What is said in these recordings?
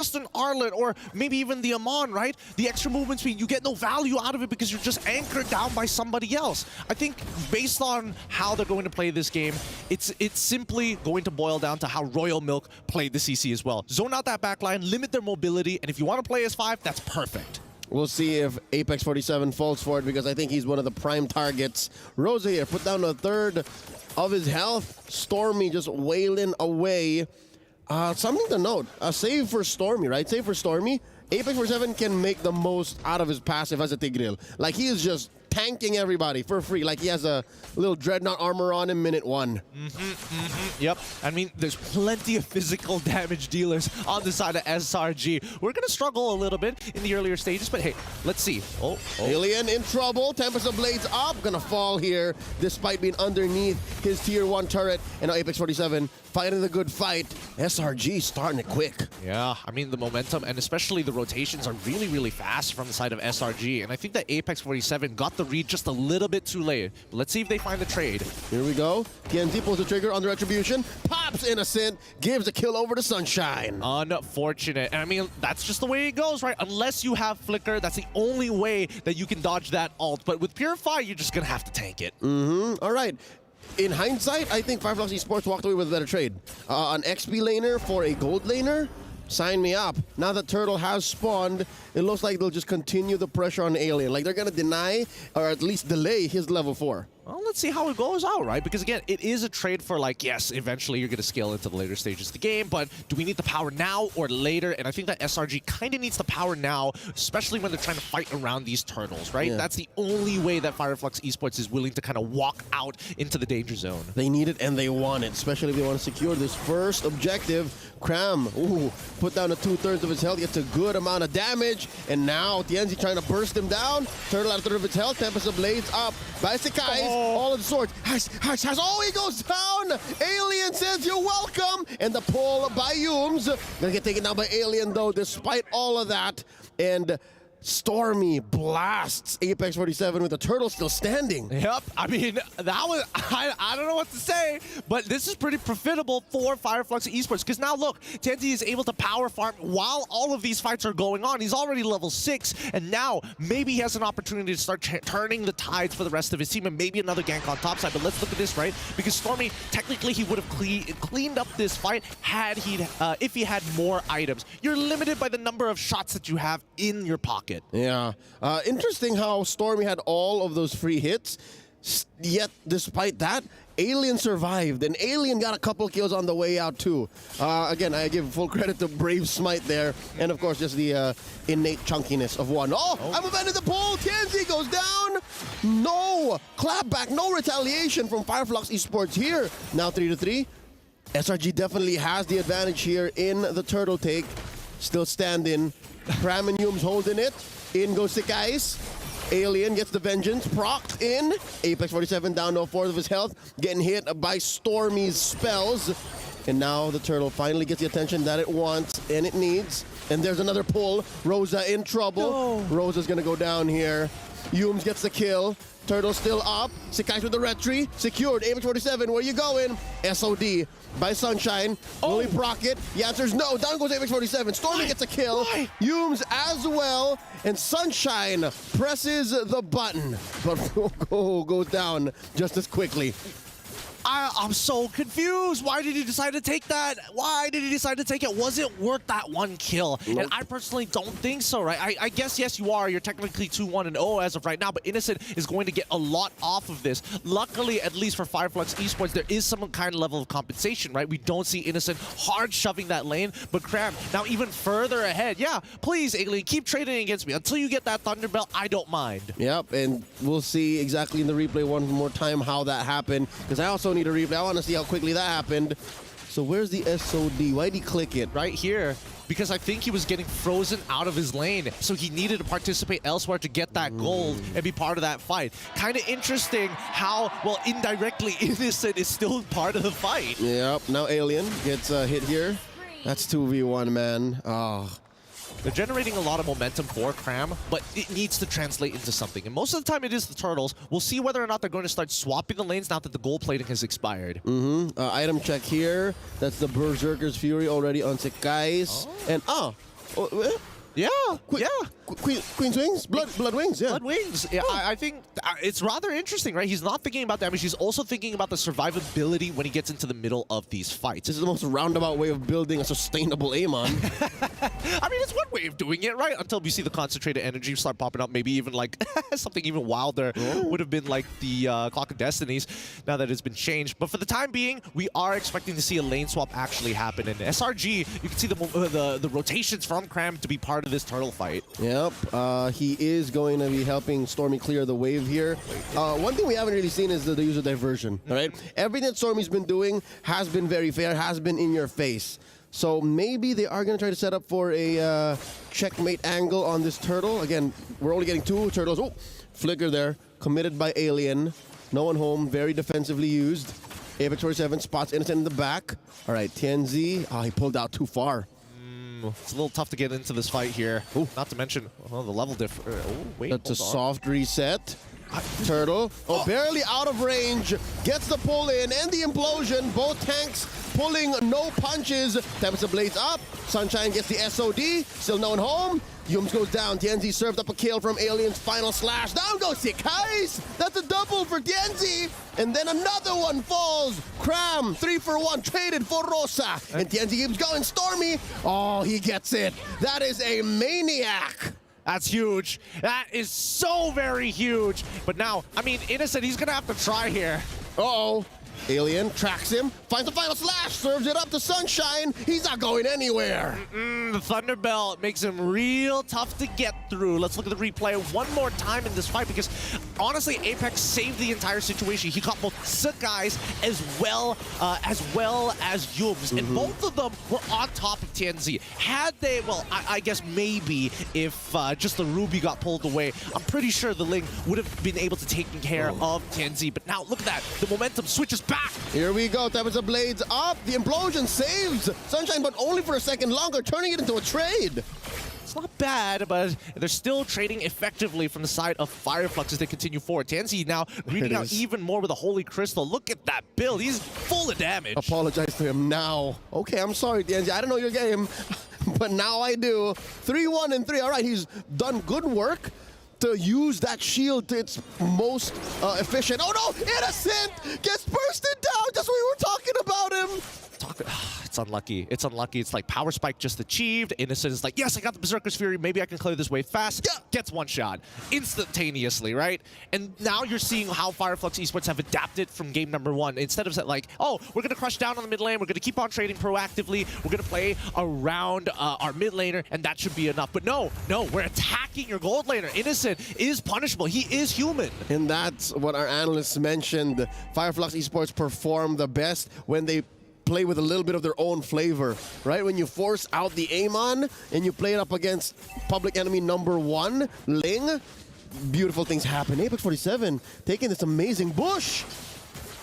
just an Arlet or maybe even the Amon, right? The extra movement speed, you get no value out of it because you're just anchored down by somebody else. I think based on how they're going to play this game, it's simply going to boil down to how Royal Milk played the CC as well. Zone out that backline, limit their mobility, and if you want to play as 5, that's perfect. We'll see if Apex 47 falls for it because I think he's one of the prime targets. Rosa here put down a third of his health. Stormy just wailing away. Something to note, a save for Stormy, right? Save for Stormy. Apex 47 can make the most out of his passive as a Tigreal. Like, he is just tanking everybody for free. Like, he has a little Dreadnought armor on him minute 1. Yep. I mean, there's plenty of physical damage dealers on the side of SRG. We're going to struggle a little bit in the earlier stages, but hey, let's see. Oh. Alien in trouble. Tempest of Blades up. Gonna fall here despite being underneath his tier 1 turret. And now Apex 47 fighting the good fight. SRG starting it quick. Yeah, I mean, the momentum and especially the rotations are really, really fast from the side of SRG. And I think that Apex 47 got the read just a little bit too late. But let's see if they find the trade. Here we go. TNZ pulls the trigger under Retribution. Pops Innocent. Gives a kill over to Sunshine. Unfortunate. And I mean, that's just the way it goes, right? Unless you have Flicker, that's the only way that you can dodge that ult. But with Purify, you're just going to have to tank it. All right. In hindsight, I think Fireflux Esports walked away with a better trade. An XP laner for a gold laner? Sign me up. Now that Turtle has spawned, it looks like they'll just continue the pressure on Alien. Like, they're going to deny or at least delay his level 4. Well, let's see how it goes out, right? Because again, it is a trade for like, yes, eventually you're going to scale into the later stages of the game, but do we need the power now or later? And I think that SRG kind of needs the power now, especially when they're trying to fight around these turtles, right? Yeah. That's the only way that Fireflux Esports is willing to kind of walk out into the danger zone. They need it and they want it, especially if they want to secure this first objective. Cram, put down to 2/3 of his health, gets a good amount of damage, and now TNZ trying to burst him down. Turtle at 1/3 of his health, Tempest of Blades up by Sekai's, all of the swords. Oh, he goes down! Alien says you're welcome! And the pull by Yums. Gonna get taken down by Alien though, despite all of that. And Stormy blasts Apex 47 with the turtle still standing. Yep, I mean, that was, I don't know what to say, but this is pretty profitable for Fireflux Esports, because now look, TNZ is able to power farm while all of these fights are going on. He's already level 6, and now maybe he has an opportunity to start turning the tides for the rest of his team, and maybe another gank on top side. But let's look at this, right? Because Stormy, technically he would have cleaned up this fight had he, if he had more items. You're limited by the number of shots that you have in your pocket. Yeah. Interesting how Stormy had all of those free hits, yet despite that, Alien survived, and Alien got a couple kills on the way out too. Again, I give full credit to Brave Smite there, and of course just the innate chunkiness of one. I'm abandoned the pull, TNZ goes down! No! Clapback, no retaliation from Fireflux Esports here. Now 3-3. SRG definitely has the advantage here in the turtle take. Still standing. Cram and Yums holding it. In goes Sekai's. Alien gets the vengeance. Procced in. Apex 47 down to 1/4 of his health. Getting hit by Stormy's spells. And now the turtle finally gets the attention that it wants and it needs. And there's another pull. Rosa in trouble. No. Rosa's gonna go down here. Yums gets the kill. Turtle still up. Sekai's with the retry. Secured. Apex 47, where you going? SOD by Sunshine. Will he proc it? The answer is no. Down goes Apex 47. Stormy gets a kill. Yums as well. And Sunshine presses the button. But goes down just as quickly. I'm so confused. Why did he decide to take that? Why did he decide to take it? Was it worth that one kill? Nope. And I personally don't think so, right? I guess, yes, you are. You're technically 2-1-0 as of right now, but Innocent is going to get a lot off of this. Luckily, at least for Fireflux Esports, there is some kind of level of compensation, right? We don't see Innocent hard shoving that lane, but Cram now even further ahead. Yeah, please, Alien, keep trading against me. Until you get that Thunderbelt, I don't mind. Yep, and we'll see exactly in the replay one more time how that happened, because I also need a replay. I want to see how quickly that happened. So where's the SOD? Why did he click it? Right here. Because I think he was getting frozen out of his lane, so he needed to participate elsewhere to get that gold and be part of that fight. Kind of interesting how, well, indirectly, Innocent is still part of the fight. Yep, now Alien gets hit here. That's 2v1, man. They're generating a lot of momentum for Cram, but it needs to translate into something. And most of the time it is the Turtles. We'll see whether or not they're going to start swapping the lanes now that the gold plating has expired. Item check here. That's the Berserker's Fury already on Sekai's. And Yeah, yeah. Queen's wings? Blood wings, yeah. Blood wings. Yeah, I think it's rather interesting, right? He's not thinking about damage. He's also thinking about the survivability when he gets into the middle of these fights. This is the most roundabout way of building a sustainable Amon. I mean, it's one way of doing it, right? Until we see the concentrated energy start popping up. Maybe even like something even wilder would have been like the Clock of Destinies now that it's been changed. But for the time being, we are expecting to see a lane swap actually happen. And SRG, you can see the rotations from Cram to be part of this turtle fight. Yep, he is going to be helping Stormy clear the wave here. One thing we haven't really seen is the use of diversion, right? Everything that Stormy's been doing has been very fair, has been in your face. So maybe they are going to try to set up for a checkmate angle on this turtle. Again, we're only getting 2 turtles. Oh, flicker there, committed by Alien. No one home, very defensively used. Apex 47 spots Innocent in the back. All right, TNZ, he pulled out too far. It's a little tough to get into this fight here. Ooh. Not to mention, the level difference. Oh, wait, that's a soft reset. Turtle, barely out of range, gets the pull in and the implosion. Both tanks pulling no punches. Tempest of Blades up. Sunshine gets the SOD. Still no one home. Yums goes down. Tianzi served up a kill from Alien's final slash. Down goes Sikais. That's a double for Tianzi. And then another one falls. Cram, 3 for 1, traded for Rosa. And Tianzi keeps going. Stormy, he gets it. That is a maniac. That's huge. That is so very huge. But now, I mean, Innocent, he's going to have to try here. Uh-oh. Alien tracks him, finds the final slash, serves it up to Sunshine. He's not going anywhere. The Thunderbelt makes him real tough to get through. Let's look at the replay one more time in this fight because honestly, Apex saved the entire situation. He caught both Sakai's as well as Yums, and both of them were on top of TNZ. Had they, well, I guess maybe if just the Ruby got pulled away, I'm pretty sure the Ling would have been able to take care of TNZ. But now look at that, the momentum switches back. Here we go, Tempest of Blades up. The implosion saves Sunshine, but only for a second longer, turning it into a trade. It's not bad, but they're still trading effectively from the side of Fireflux as they continue forward. Tansy now reading out even more with a Holy Crystal. Look at that build. He's full of damage. Apologize to him now. Okay, I'm sorry, Tansy. I don't know your game, but now I do. 3-1 and 3. All right, he's done good work to use that shield to its most efficient. Oh no, Innocent gets bursted down just when we were talking about him. It's unlucky. It's unlucky. It's like Power Spike just achieved. Innocent is like, yes, I got the Berserker's Fury. Maybe I can clear this wave fast. Yeah. Gets one shot instantaneously, right? And now you're seeing how Fireflux Esports have adapted from game number 1. Instead of like, oh, we're going to crush down on the mid lane. We're going to keep on trading proactively. We're going to play around our mid laner, and that should be enough. But no, we're attacking your gold laner. Innocent is punishable. He is human. And that's what our analysts mentioned. Fireflux Esports perform the best when they play with a little bit of their own flavor, right? When you force out the Amon and you play it up against public enemy number 1, Ling, beautiful things happen. Apex 47 taking this amazing bush.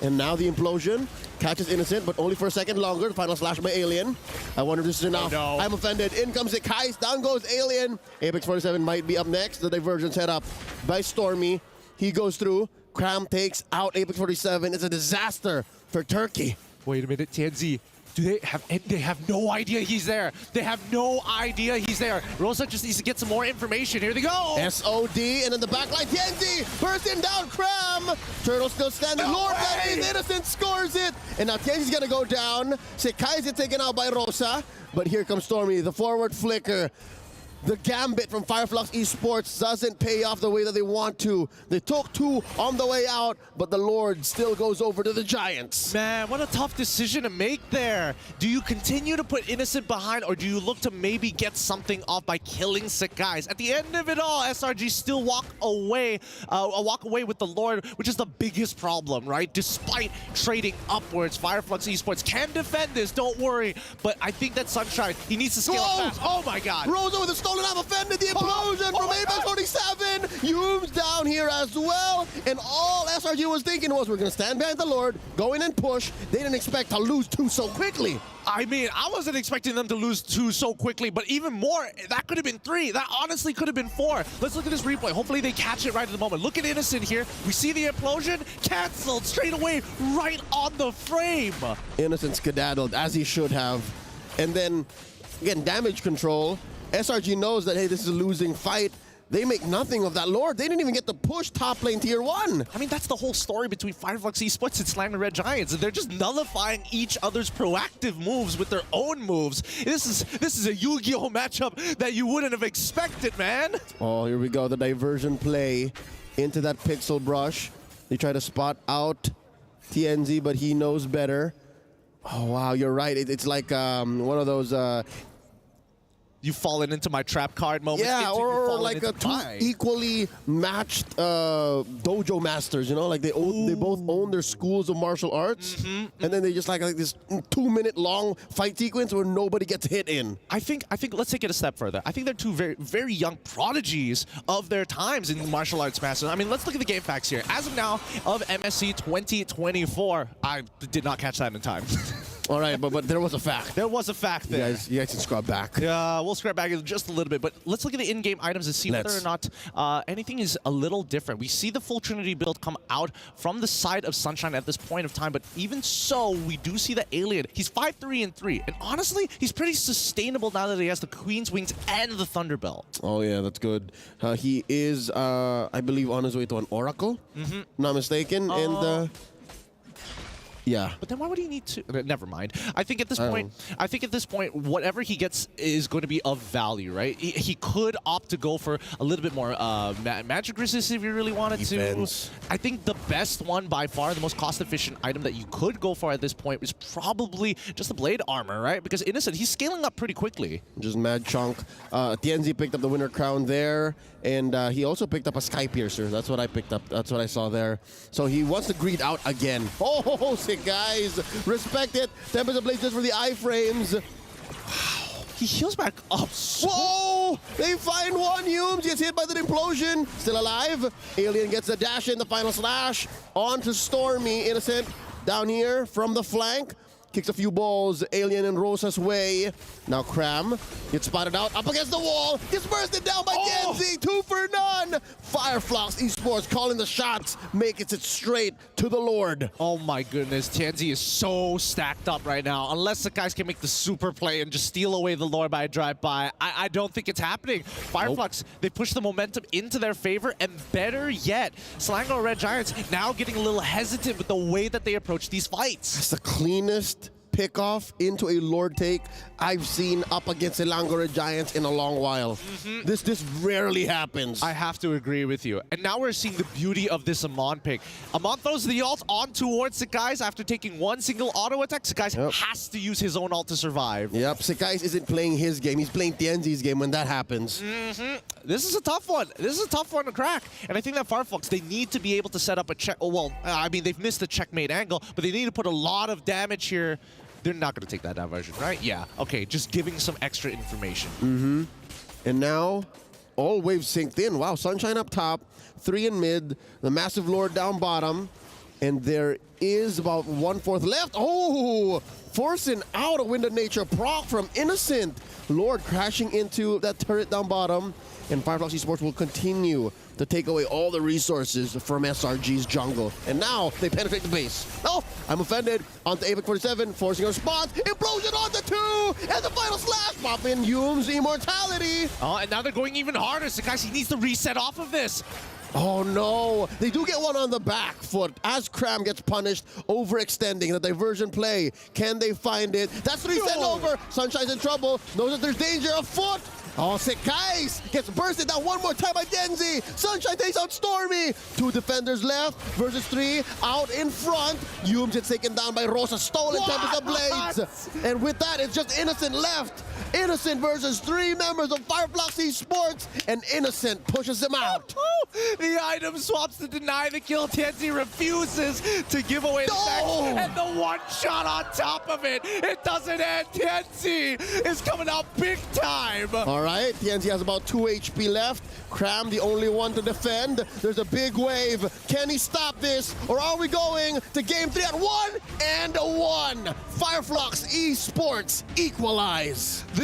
And now the implosion catches Innocent, but only for a second longer. The final slash by Alien. I wonder if this is enough. Oh, no. I'm offended. In comes the Kais. Down goes Alien. Apex 47 might be up next. The diversion set up by Stormy. He goes through. Cram takes out Apex 47. It's a disaster for Turkey. Wait a minute, TNZ. They have no idea he's there. They have no idea he's there. Rosa just needs to get some more information. Here they go. SOD, and in the back line, TNZ bursting down Cram. Turtle still standing. No Lord, way. that is Innocent, scores it. And now TNZ's gonna go down. Sekai is taken out by Rosa. But here comes Stormy, the forward flicker. The gambit from Fireflux Esports doesn't pay off the way that they want to. They took 2 on the way out, but the Lord still goes over to the Giants. Man, what a tough decision to make there. Do you continue to put Innocent behind, or do you look to maybe get something off by killing sick guys? At the end of it all, SRG still walk away with the Lord, which is the biggest problem, right? Despite trading upwards, Fireflux Esports can defend this, don't worry. But I think that Sunshine, he needs to scale up fast. Oh my God. Rosa with a stolen up, offended the implosion from Apex 47. Yums down here as well. And all SRG was thinking was, we're going to stand behind the Lord, go in and push. They didn't expect to lose 2 so quickly. I mean, I wasn't expecting them to lose 2 so quickly, but even more, that could have been 3. That honestly could have been 4. Let's look at this replay. Hopefully they catch it right at the moment. Look at Innocent here. We see the implosion canceled straight away right on the frame. Innocent skedaddled as he should have. And then, again, damage control. SRG knows that, hey, this is a losing fight. They make nothing of that Lord. They didn't even get to push top lane tier 1. I mean, that's the whole story between Fireflux Esports and Slang Red Giants. They're just nullifying each other's proactive moves with their own moves. This is a Yu-Gi-Oh matchup that you wouldn't have expected, man. Oh, here we go. The diversion play into that pixel brush. They try to spot out TNZ, but he knows better. Oh, wow, you're right. It's like one of those... You've fallen into my trap card moment. Yeah, or like a two equally matched dojo masters, you know? Like they both own their schools of martial arts, and then they just like this 2-minute long fight sequence where nobody gets hit in. I think let's take it a step further. I think they're two very, very young prodigies of their times in martial arts masters. I mean, let's look at the game facts here. As of now, of MSC 2024, I did not catch that in time. All right, but there was a fact. There was a fact there. You guys can scrub back. Yeah, we'll scrub back just a little bit, but let's look at the in-game items and see whether or not anything is a little different. We see the full Trinity build come out from the side of Sunshine at this point of time, but even so, we do see the Alien. He's 5-3-3, and honestly, he's pretty sustainable now that he has the Queen's Wings and the Thunderbelt. Oh yeah, that's good. He is, I believe, on his way to an Oracle, not mistaken, and... yeah. But then why would he need to? Never mind. I think at this point, whatever he gets is going to be of value, right? He could opt to go for a little bit more magic resist if you really wanted to. I think the best one by far, the most cost-efficient item that you could go for at this point is probably just the blade armor, right? Because Innocent, he's scaling up pretty quickly. Just mad chunk. TNZ picked up the winner crown there, and he also picked up a Sky Piercer. That's what I picked up. That's what I saw there. So he wants to greed out again. Oh, sick guys. Respect it. Tempest Blaze just for the iframes. Wow. He heals back up. Whoa! They find one. Humes gets hit by the implosion. Still alive. Alien gets the dash in, the final slash. On to Stormy. Innocent down here from the flank. Kicks a few balls, Alien and Rosa's way. Now Cram gets spotted out, up against the wall, gets bursted down by Genzi, 2 for none. Fireflux Esports calling the shots, makes it straight to the Lord. Oh my goodness, Tianzi is so stacked up right now. Unless the guys can make the super play and just steal away the Lord by a drive-by, I don't think it's happening. Fireflux, they push the momentum into their favor, and better yet, Selangor Red Giants now getting a little hesitant with the way that they approach these fights. That's the cleanest pick-off into a Lord take I've seen up against Selangor Red Giants in a long while. This rarely happens. I have to agree with you. And now we're seeing the beauty of this Amon pick. Amon throws the ult on towards Sakai's after taking one single auto attack. Sakai's has to use his own ult to survive. Yep, Sakai's isn't playing his game. He's playing Tienzi's game when that happens. This is a tough one. This is a tough one to crack. And I think that Fireflux, they need to be able to set up a check. Oh, well, I mean, they've missed the checkmate angle, but they need to put a lot of damage here. They're not going to take that diversion, right? Yeah. Okay, just giving some extra information. And now, all waves synced in. Wow, Sunshine up top, 3 in mid, the massive Lord down bottom, and there is about 1/4 left. Oh, forcing out a Wind of Nature proc from Innocent. Lord crashing into that turret down bottom, and Fireflux Esports will continue to take away all the resources from SRG's jungle. And now they penetrate the base. Oh, I'm offended. Onto Apex 47, forcing a response. Implosion onto 2, and the final slash. Pop in Hume's immortality. Oh, and now they're going even harder. Sakashi needs to reset off of this. Oh no, they do get one on the back foot as Cram gets punished, overextending the diversion play. Can they find it? That's reset over. Sunshine's in trouble, knows that there's danger afoot. Oh, Sakai's gets bursted down one more time by Genzi. Sunshine takes out Stormy. 2 defenders left versus 3 out in front. Humes gets taken down by Rosa, stolen Tempest of Blades. And with that, it's just Innocent left. Innocent versus 3 members of Fireflux Esports, and Innocent pushes them out. The item swaps to deny the kill. Tienzi refuses to give away the stack, and the one shot on top of it. It doesn't end. Tienzi is coming out big time. All right, Tienzi has about 2 HP left. Cram, the only one to defend. There's a big wave. Can he stop this, or are we going to game 3 at 1-1? Fireflux Esports equalize.